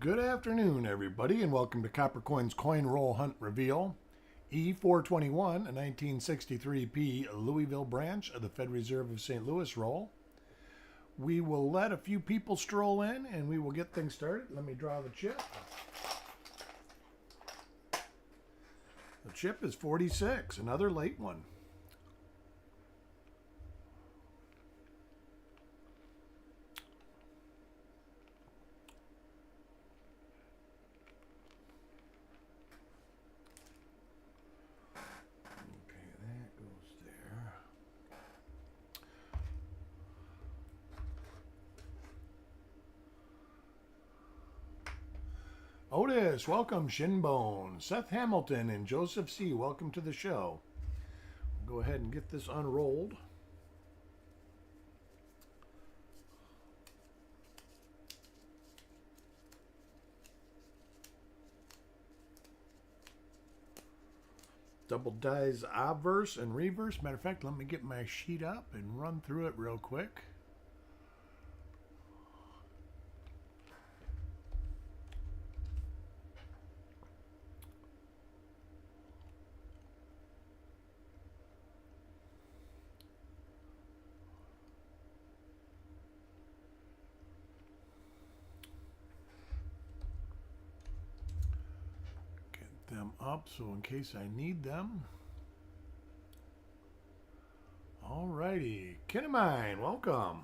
Good afternoon, everybody, and welcome to Copper Coin's Coin Roll Hunt Reveal. E421, a 1963p Louisville branch of the Fed Reserve of St. Louis roll. We will let a few people stroll in and we will get things started. Let me draw the chip. The chip is 46, another late one. Otis, welcome. Shinbone, Seth Hamilton, and Joseph C., welcome to the show. Go ahead and get this unrolled. Double dies obverse and reverse. Matter of fact, let me get my sheet up and run through it real quick. Them up so in case I need them. Alrighty, Kinemine, welcome.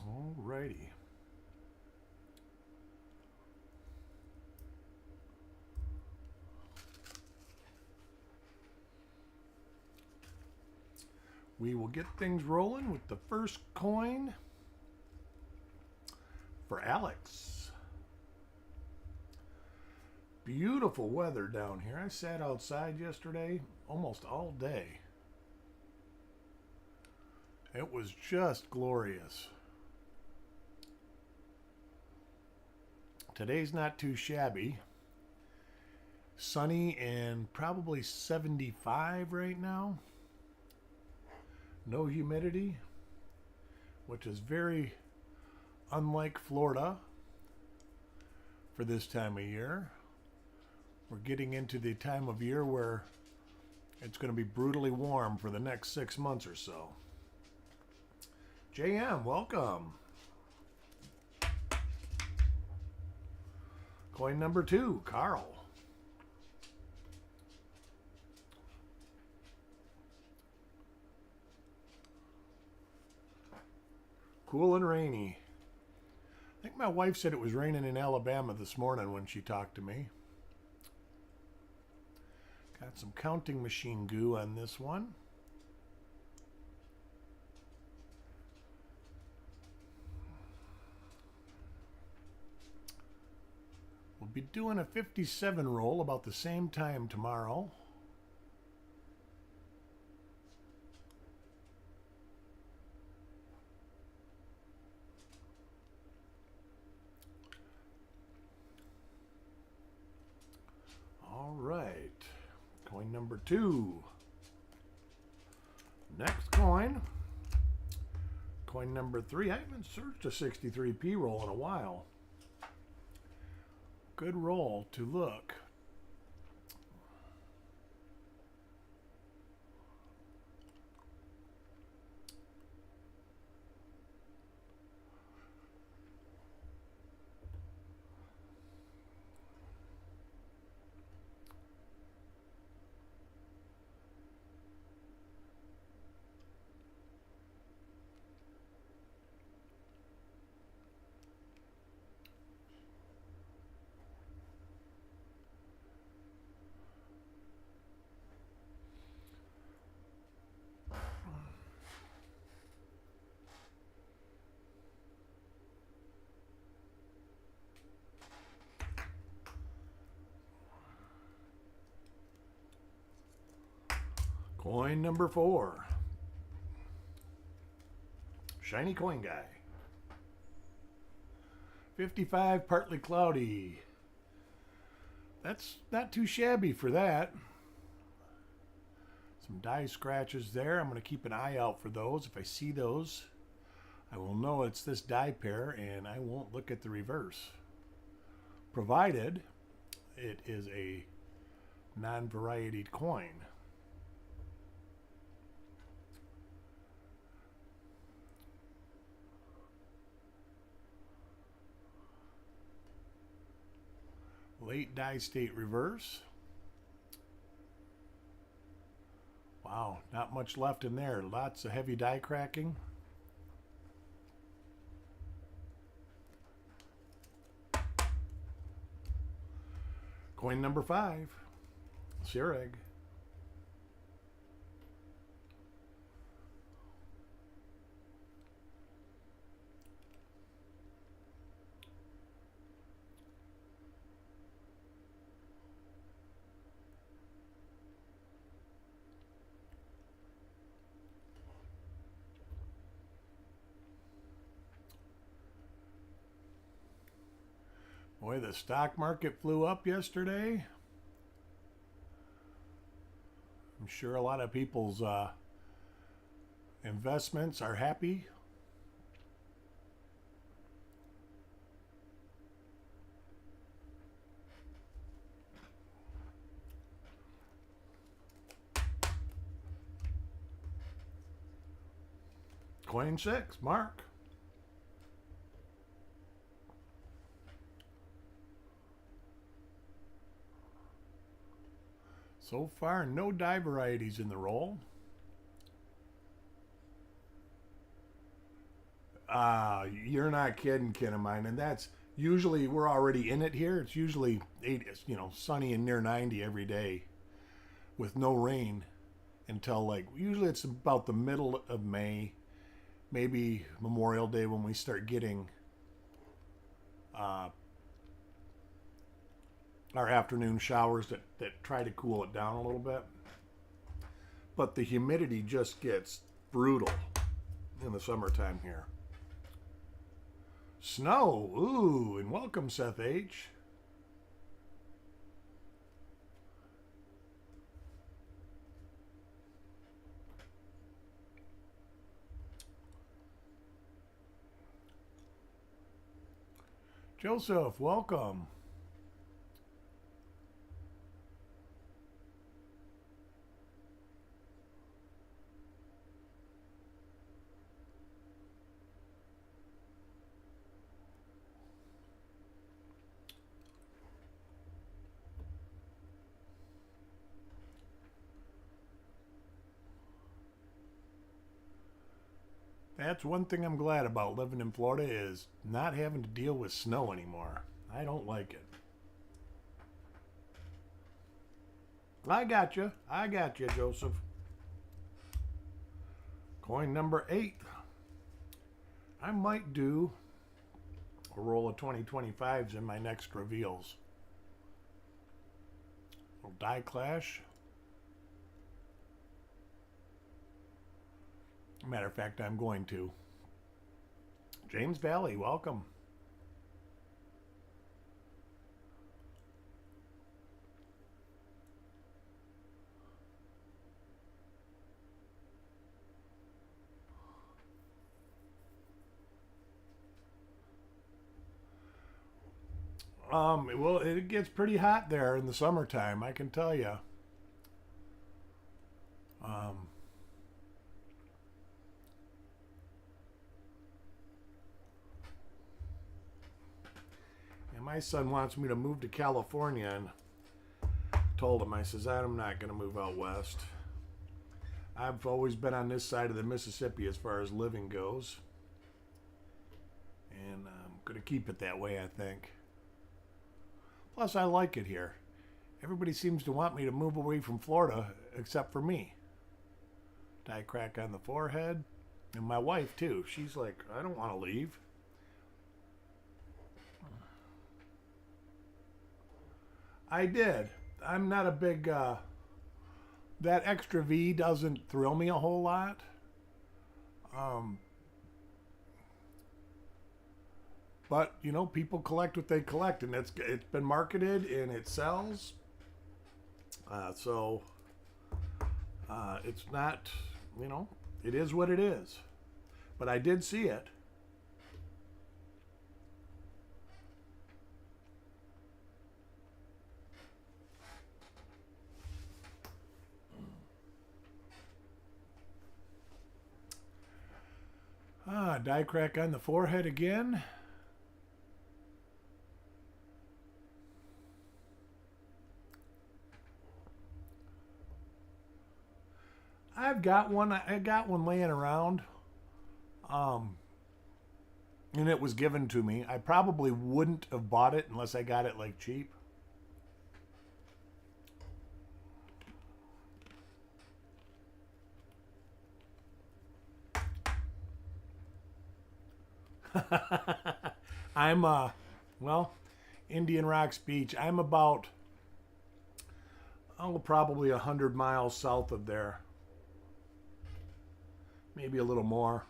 Alrighty. We will get things rolling with the first coin for Alex. Beautiful weather down here. I sat outside yesterday almost all day. It was just glorious. Today's not too shabby. Sunny and probably 75 right now. No humidity, which is very unlike Florida for this time of year. We're getting into the time of year where it's going to be brutally warm for the next 6 months or so. JM, welcome. Coin number 2, Carl. Cool and rainy. I think my wife said it was raining in Alabama this morning when she talked to me. Got some counting machine goo on this one. We'll be doing a 57 roll about the same time tomorrow. All right, coin number 2. Next coin. Coin number 3. I haven't searched a 63p roll in a while. Good roll to look. Coin number 4. Shiny coin guy. 55, partly cloudy. That's not too shabby for that. Some die scratches there. I'm going to keep an eye out for those. If I see those, I will know it's this die pair and I won't look at the reverse. Provided it is a non-varietied coin. Late die state reverse. Wow, not much left in there. Lots of heavy die cracking. Coin number 5. Sireg. Boy, the stock market flew up yesterday. I'm sure a lot of people's investments are happy. Coin 6, Mark. So far, no die varieties in the roll. You're not kidding, kid of mine. And that's usually, we're already in it here. It's usually sunny and near 90 every day with no rain until usually it's about the middle of May, maybe Memorial Day when we start getting our afternoon showers that try to cool it down a little bit. But the humidity just gets brutal in the summertime here. Snow, ooh, and welcome Seth H. Joseph, welcome. That's one thing I'm glad about living in Florida is not having to deal with snow anymore. I don't like it. I got you, Joseph. Coin number 8. I might do a roll of 2025s in my next reveals. Little die clash. Matter of fact, I'm going to. James Valley, welcome. Well, it gets pretty hot there in the summertime, I can tell you. And my son wants me to move to California, and told him, I says, I'm not going to move out west. I've always been on this side of the Mississippi as far as living goes. And I'm going to keep it that way, I think. Plus, I like it here. Everybody seems to want me to move away from Florida, except for me. Die crack on the forehead. And my wife, too. She's like, I don't want to leave. I did. I'm not a big that extra V doesn't thrill me a whole lot. But you know, people collect what they collect, and it's been marketed and it sells. So it's not, you know, it is what it is. But I did see it. Die crack on the forehead again. I've got one. I got one laying around. And it was given to me. I probably wouldn't have bought it unless I got it like cheap. I'm well, Indian Rocks Beach. I'm about probably 100 miles south of there. Maybe a little more.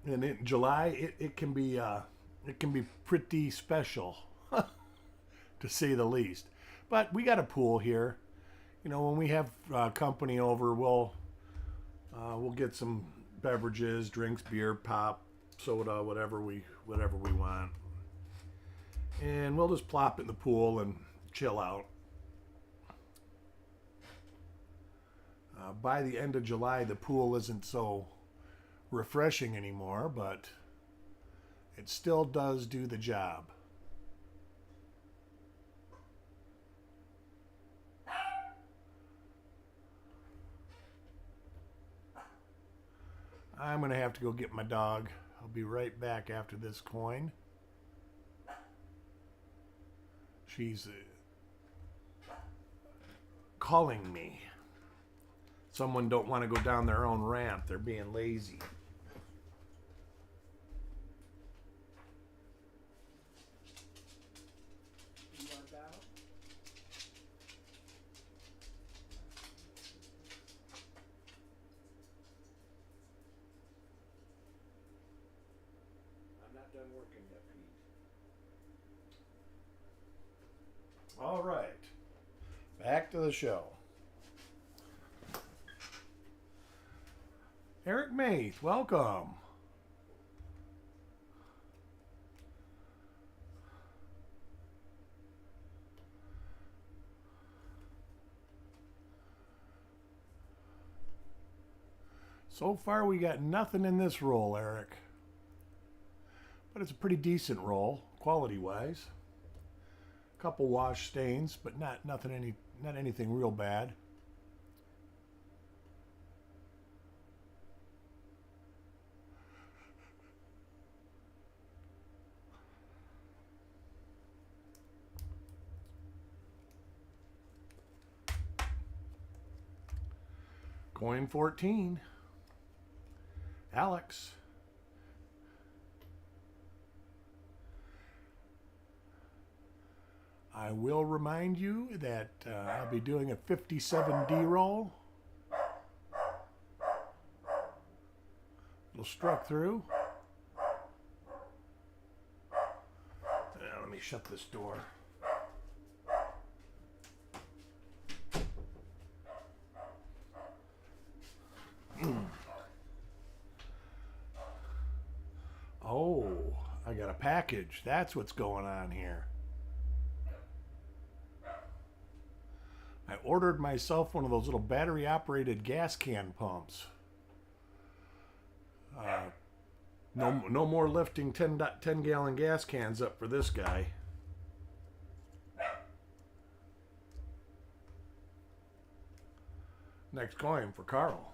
And in July, it can be pretty special, to say the least. But we got a pool here. You know, when we have company over, we'll get some beverages, drinks, beer, pop, soda, whatever we want, and we'll just plop in the pool and chill out. By the end of July, the pool isn't so refreshing anymore, but it still does do the job. I'm going to have to go get my dog. I'll be right back after this coin. She's calling me. Someone don't want to go down their own ramp. They're being lazy. Done working yet, Pete. All right, back to the show. Eric Maith, welcome. So far, we got nothing in this roll, Eric. But it's a pretty decent roll, quality-wise. A couple wash stains, but not anything real bad. Coin 14. Alex. I will remind you that I'll be doing a 57D roll. It'll struck through. Let me shut this door. Oh, I got a package. That's what's going on here. I ordered myself one of those little battery-operated gas can pumps. No more lifting 10-gallon gas cans up for this guy. Next coin for Carl.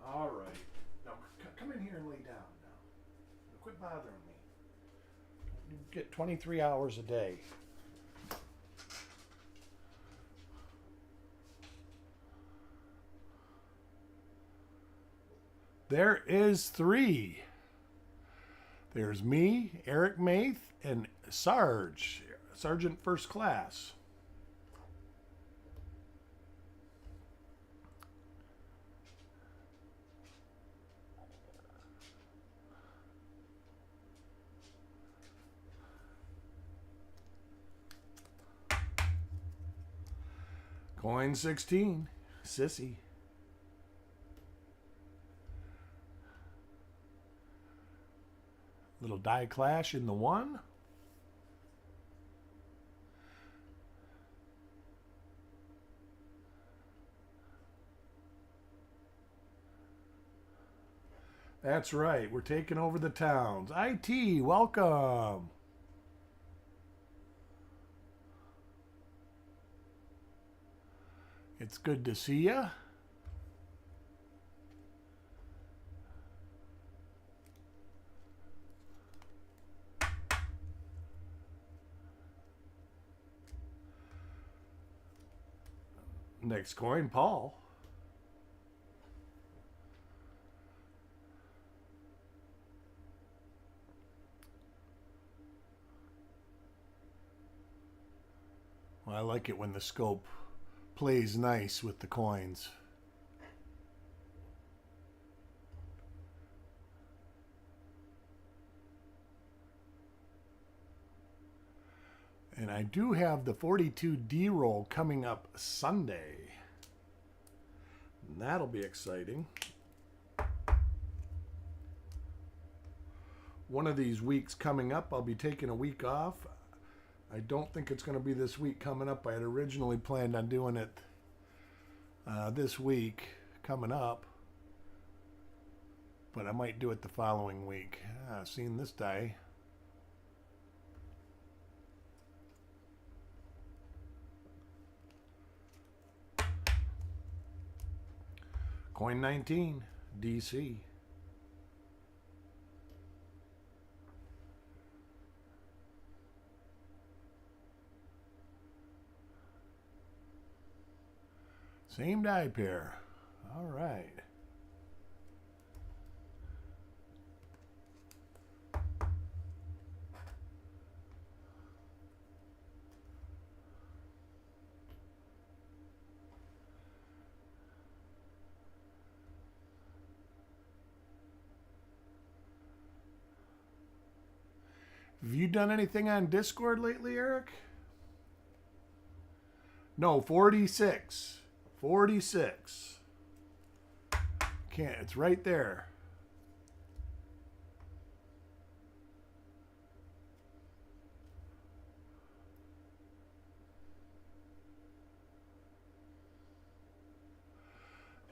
All right. Now, come in here and lay down now. Quit bothering me. get 23 hours a day. There is 3. There's me, Eric Maith, and Sarge, Sergeant First Class. Coin 16, Sissy. Little die clash in the 1. That's right, we're taking over the towns. IT, welcome. It's good to see ya. Next coin, Paul. Well, I like it when the scope plays nice with the coins. And I do have the 42D roll coming up Sunday. And that'll be exciting. One of these weeks coming up, I'll be taking a week off. I don't think it's going to be this week coming up. I had originally planned on doing it this week coming up. But I might do it the following week. Seen this die. Coin 19, DC. Same die pair. All right. Have you done anything on Discord lately, Eric? No, 46. 46. Can't, it's right there.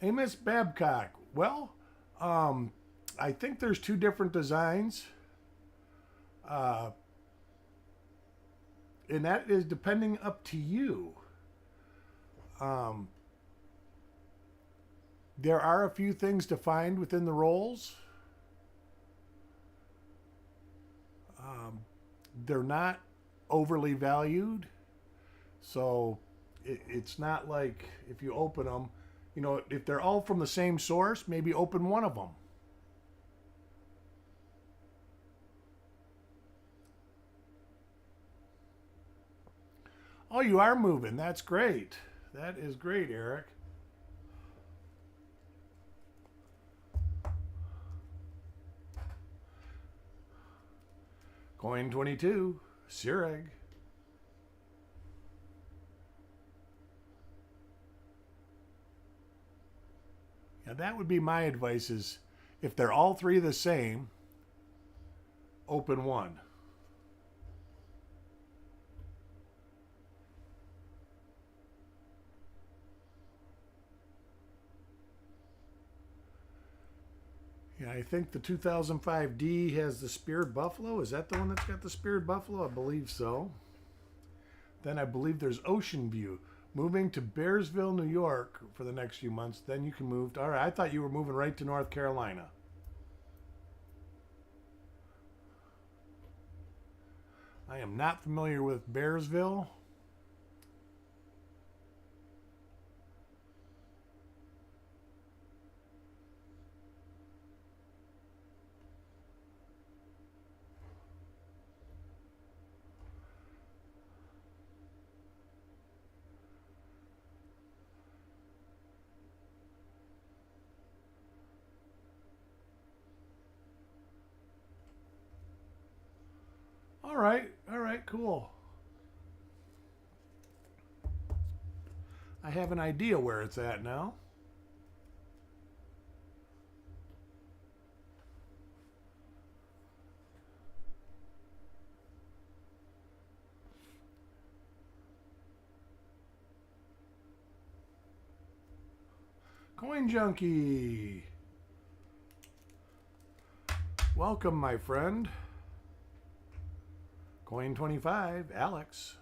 Hey, Miss Babcock. Well, I think there's 2 different designs. And that is depending up to you. There are a few things to find within the rolls. They're not overly valued. So it's not like if you open them, you know, if they're all from the same source, maybe open one of them. Oh, you are moving. That's great. That is great, Eric. Coin 22, Sireg. Yeah, that would be my advice is if they're all 3 the same, open one. Yeah, I think the 2005D has the Speared Buffalo. Is that the one that's got the Speared Buffalo? I believe so. Then I believe there's Ocean View. Moving to Bearsville, New York for the next few months. Then you can move to... All right, I thought you were moving right to North Carolina. I am not familiar with Bearsville. All right, cool. I have an idea where it's at now. Coin Junkie. Welcome, my friend. Coin 25, Alex.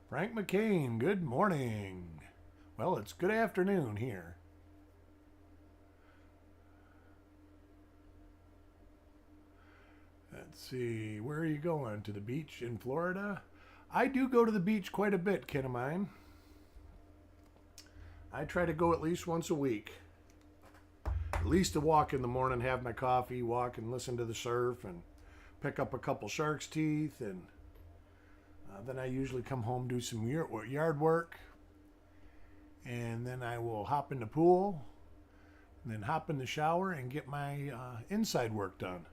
Frank McCain, good morning. Well, it's good afternoon here. Let's see, where are you going? To the beach in Florida? I do go to the beach quite a bit, kid of mine. I try to go at least once a week. At least to walk in the morning, have my coffee, walk and listen to the surf, and pick up a couple shark's teeth, and then I usually come home, do some yard work, and then I will hop in the pool, and then hop in the shower and get my inside work done.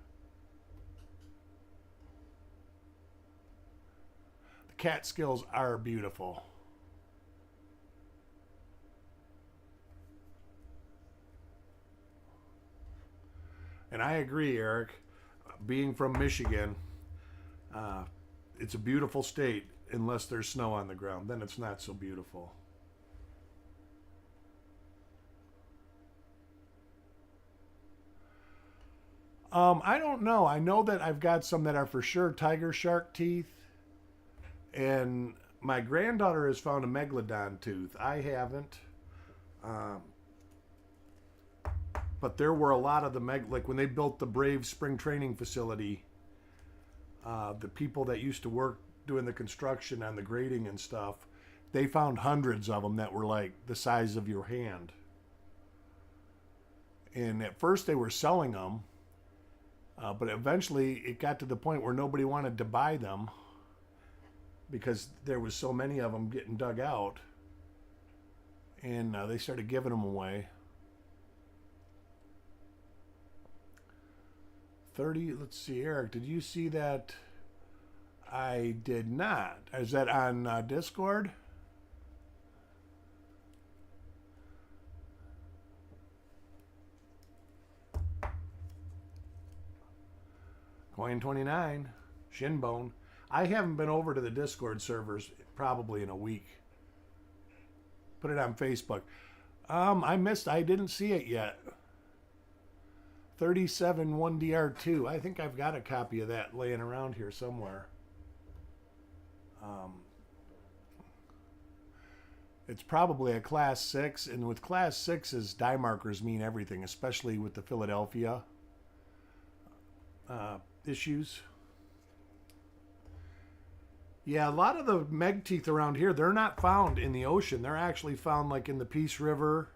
The Catskills are beautiful. And I agree, Eric. Being from Michigan, it's a beautiful state unless there's snow on the ground. Then it's not so beautiful. I don't know. I know that I've got some that are for sure tiger shark teeth. And my granddaughter has found a megalodon tooth. I haven't. But there were a lot of the like when they built the Brave spring training facility, the people that used to work doing the construction on the grading and stuff, they found hundreds of them that were like the size of your hand. And at first they were selling them, but eventually it got to the point where nobody wanted to buy them because there was so many of them getting dug out, and they started giving them away. 30, let's see, Eric, did you see that? I did not. Is that on Discord? Coin 29, Shinbone. I haven't been over to the Discord servers probably in a week. Put it on Facebook. I didn't see it yet. 37 1DR2. I think I've got a copy of that laying around here somewhere. It's probably a class 6, and with class 6s, die markers mean everything, especially with the Philadelphia issues. Yeah, a lot of the meg teeth around here, they're not found in the ocean. They're actually found like in the Peace River,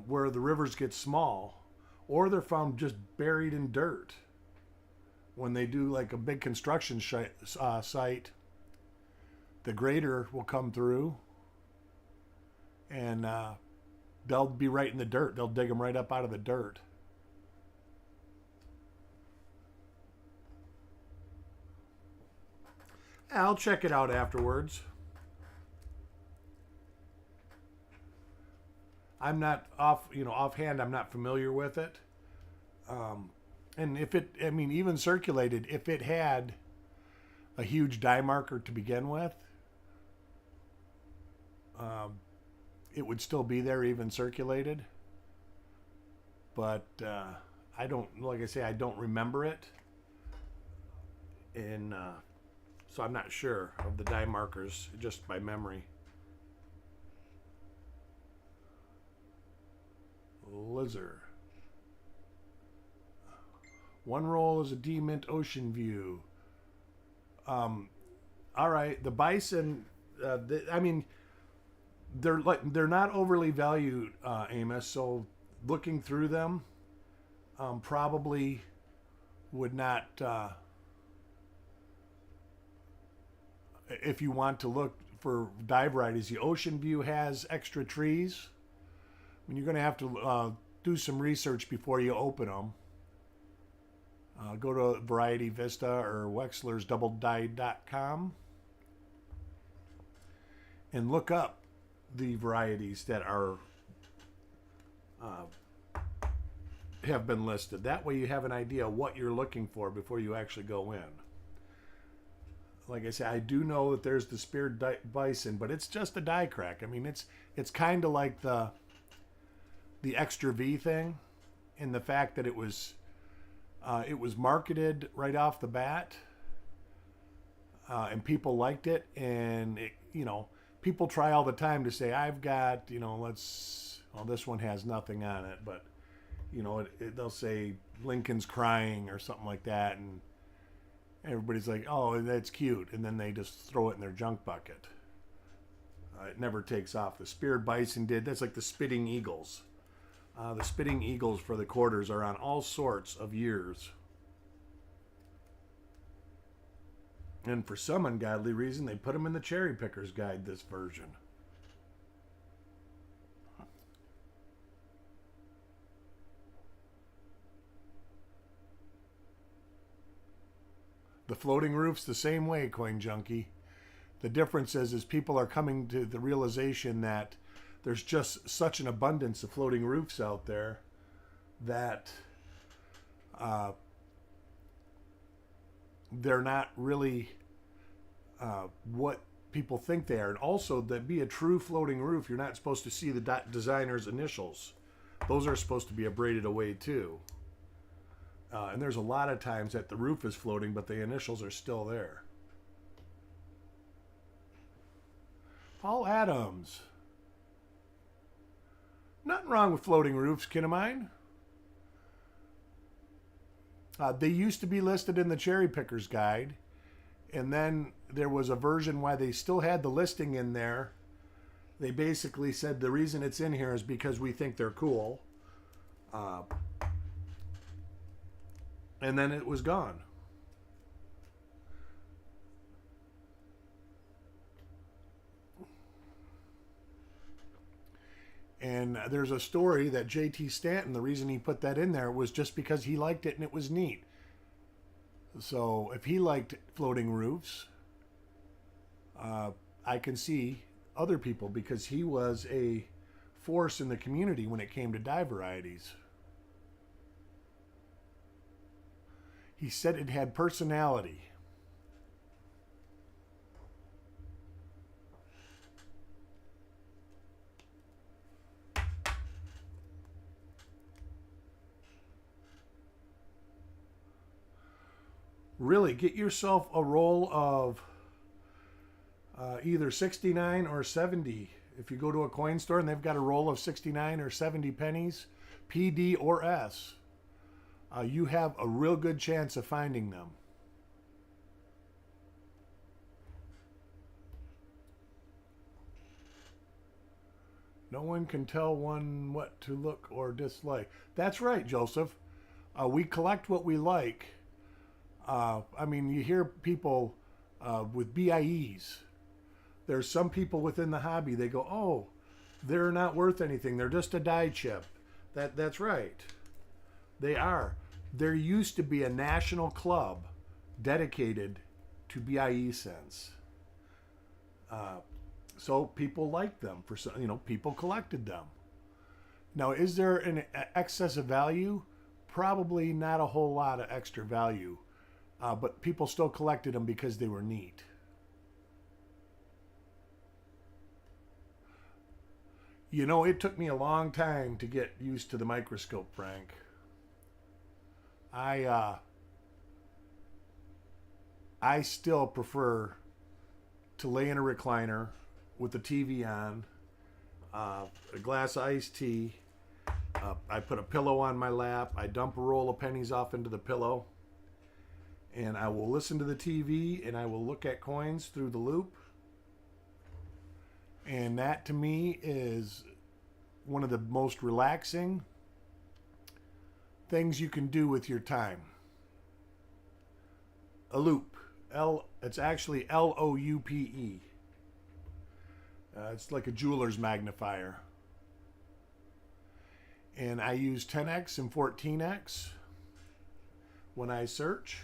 where the rivers get small. Or they're found just buried in dirt. When they do like a big construction site, the grader will come through and they'll be right in the dirt. They'll dig them right up out of the dirt. I'll check it out afterwards. I'm not offhand, I'm not familiar with it. And if it, I mean, even circulated, if it had a huge die marker to begin with, it would still be there even circulated. But I don't, like I say, I don't remember it. And so I'm not sure of the die markers just by memory. there? One roll is a D Mint Ocean View. All right, the Bison. I mean, they're not overly valued, Amos. So looking through them, probably would not. If you want to look for die varieties, the Ocean View has extra trees. I mean, you're going to have to do some research before you open them. Go to Variety Vista or WexlersDoubleDie.com and look up the varieties that are have been listed. That way you have an idea what you're looking for before you actually go in. Like I said, I do know that there's the Speared Bison, but it's just a die crack. I mean, it's kind of like the Extra V thing, in the fact that it was marketed right off the bat, and people liked it, and people try all the time to say, I've got, this one has nothing on it, but they'll say Lincoln's crying or something like that, and everybody's like, oh, that's cute, and then they just throw it in their junk bucket. It never takes off. The Speared Bison did. That's like the Spitting Eagles. The Spitting Eagles for the quarters are on all sorts of years. And for some ungodly reason, they put them in the Cherry Picker's Guide, this version. The floating roof's the same way, Coin Junkie. The difference is people are coming to the realization that there's just such an abundance of floating roofs out there that they're not really what people think they are. And also, to be a true floating roof, you're not supposed to see the designer's initials. Those are supposed to be abraded away too. And there's a lot of times that the roof is floating, but the initials are still there. Paul Adams. Nothing wrong with floating roofs, kin of mine. They used to be listed in the Cherry Picker's Guide, and then there was a version why they still had the listing in there. They basically said the reason it's in here is because we think they're cool. And then it was gone. And there's a story that J.T. Stanton, the reason he put that in there was just because he liked it and it was neat. So if he liked floating roofs, I can see other people, because he was a force in the community when it came to die varieties. He said it had personality. Really, get yourself a roll of either 69 or 70. If you go to a coin store and they've got a roll of 69 or 70 pennies, PD or S, you have a real good chance of finding them. No one can tell one what to look or dislike. That's right, Joseph. We collect what we like. I mean, you hear people with BIEs. There's some people within the hobby, they go, oh, they're not worth anything. They're just a die chip. That's right. They are. There used to be a national club dedicated to BIE cents. So people liked them. People collected them. Now, is there an excess of value? Probably not a whole lot of extra value. But people still collected them because they were neat. It took me a long time to get used to the microscope, Frank. I still prefer to lay in a recliner with the TV on, a glass of iced tea, I put a pillow on my lap. I dump a roll of pennies off into the pillow. And I will listen to the TV and I will look at coins through the loop. And that to me is one of the most relaxing things you can do with your time. A loop. It's actually Loupe. It's like a jeweler's magnifier. And I use 10x and 14x when I search.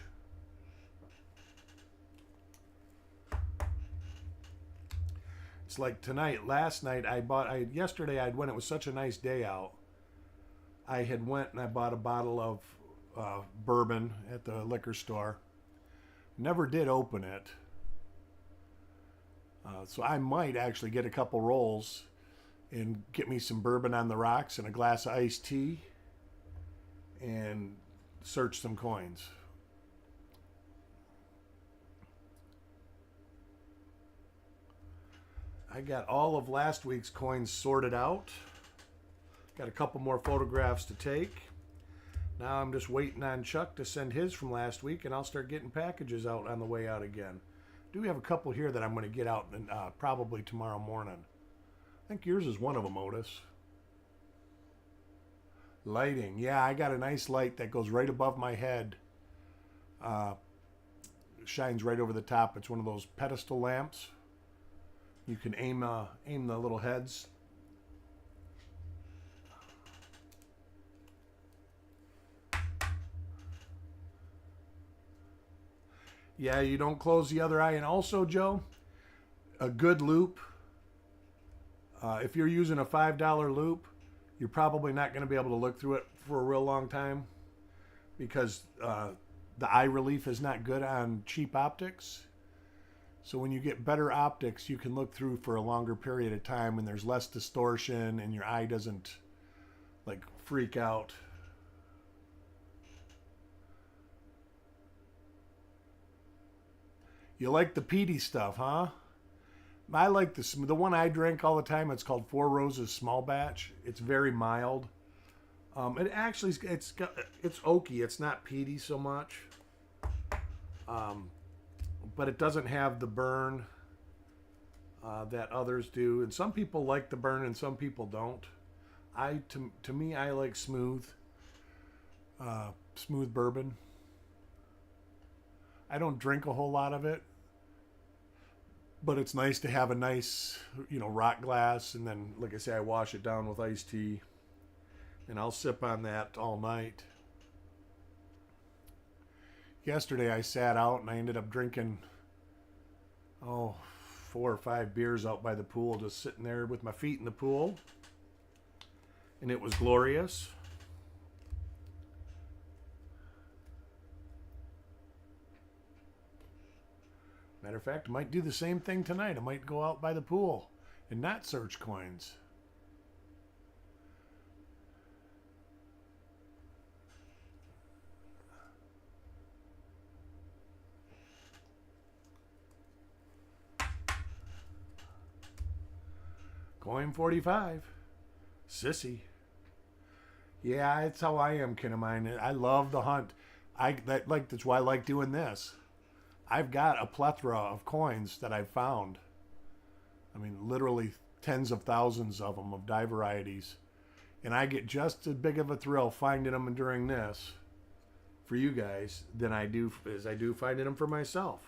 It's like tonight, last night, yesterday when it was such a nice day out, I had went and I bought a bottle of bourbon at the liquor store. Never did open it. So I might actually get a couple rolls and get me some bourbon on the rocks and a glass of iced tea and search some coins. I got all of last week's coins sorted out. Got a couple more photographs to take. Now I'm just waiting on Chuck to send his from last week, and I'll start getting packages out on the way out again. Do have a couple here that I'm going to get out probably tomorrow morning. I think yours is one of them, Otis. Lighting. Yeah, I got a nice light that goes right above my head. Shines right over the top. It's one of those pedestal lamps. You can aim the little heads. Yeah, you don't close the other eye. And also, Joe, a good loop. If you're using a $5 loop, you're probably not going to be able to look through it for a real long time because the eye relief is not good on cheap optics. So when you get better optics, you can look through for a longer period of time and there's less distortion and your eye doesn't like freak out. You like the peaty stuff, huh? I like the one I drink all the time. It's called Four Roses Small Batch. It's very mild. It actually it's oaky. It's not peaty so much. But it doesn't have the burn that others do. And some people like the burn and some people don't. To me, I like smooth bourbon. I don't drink a whole lot of it, but it's nice to have a nice, rock glass. And then, like I say, I wash it down with iced tea and I'll sip on that all night. Yesterday I sat out and I ended up drinking, 4 or 5 beers out by the pool, just sitting there with my feet in the pool. And it was glorious. Matter of fact, I might do the same thing tonight. I might go out by the pool and not search coins. Coin 45. Sissy. Yeah, it's how I am, kin of mine. I love the hunt. That's why I like doing this. I've got a plethora of coins that I've found. I mean, literally tens of thousands of them of die varieties. And I get just as big of a thrill finding them during this for you guys than I do finding them for myself.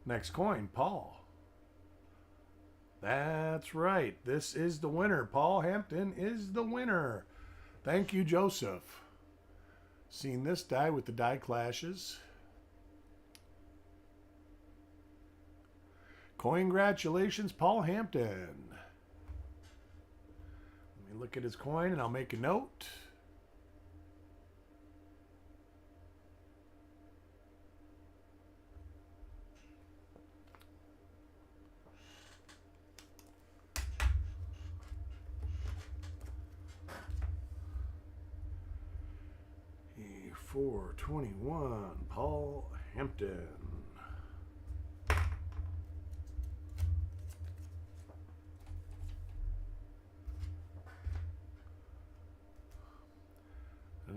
Next coin, Paul. That's right. This is the winner. Paul Hampton is the winner. Thank you, Joseph. Seen this die with the die clashes. Congratulations, Paul Hampton. Let me look at his coin and I'll make a note. E421, Paul Hampton.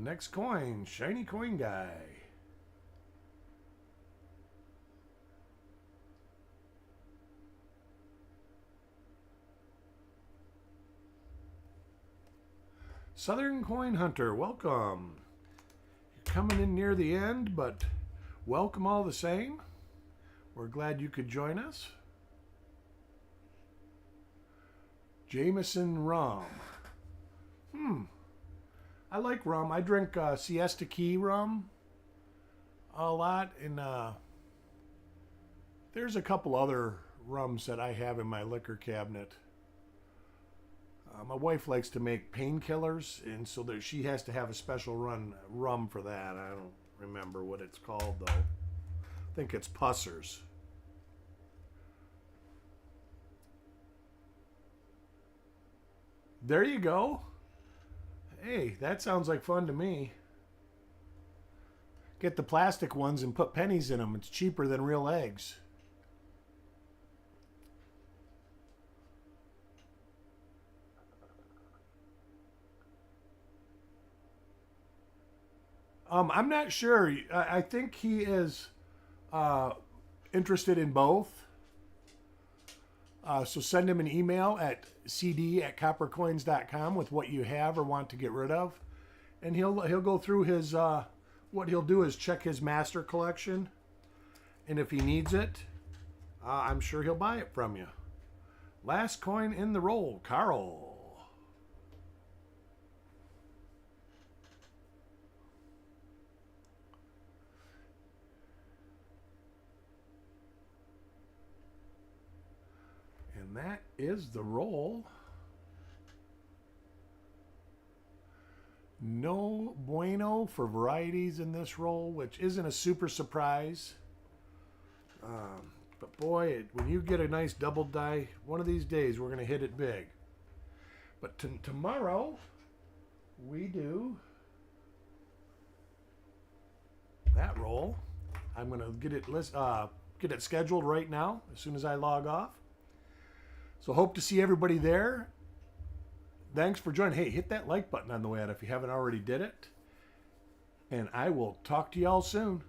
Next coin, shiny coin guy. Southern Coin Hunter, welcome. You're coming in near the end, but welcome all the same. We're glad you could join us. Jameson rum. I like rum. I drink Siesta Key rum a lot, and there's a couple other rums that I have in my liquor cabinet. My wife likes to make painkillers, and so that she has to have a special rum for that. I don't remember what it's called, though. I think it's Pussers. There you go. Hey, that sounds like fun to me. Get the plastic ones and put pennies in them. It's cheaper than real eggs. I'm not sure. I think he is interested in both. So send him an email at cd@coppercoins.com with what you have or want to get rid of, and he'll go through his. What he'll do is check his master collection, and if he needs it, I'm sure he'll buy it from you. Last coin in the roll, Carl. And that is the roll. No bueno for varieties in this roll, which isn't a super surprise. But boy, when you get a nice double die, one of these days we're going to hit it big. But tomorrow, we do that roll. I'm going to get it scheduled right now as soon as I log off. So hope to see everybody there. Thanks for joining. Hey, hit that like button on the way out if you haven't already did it. And I will talk to y'all soon.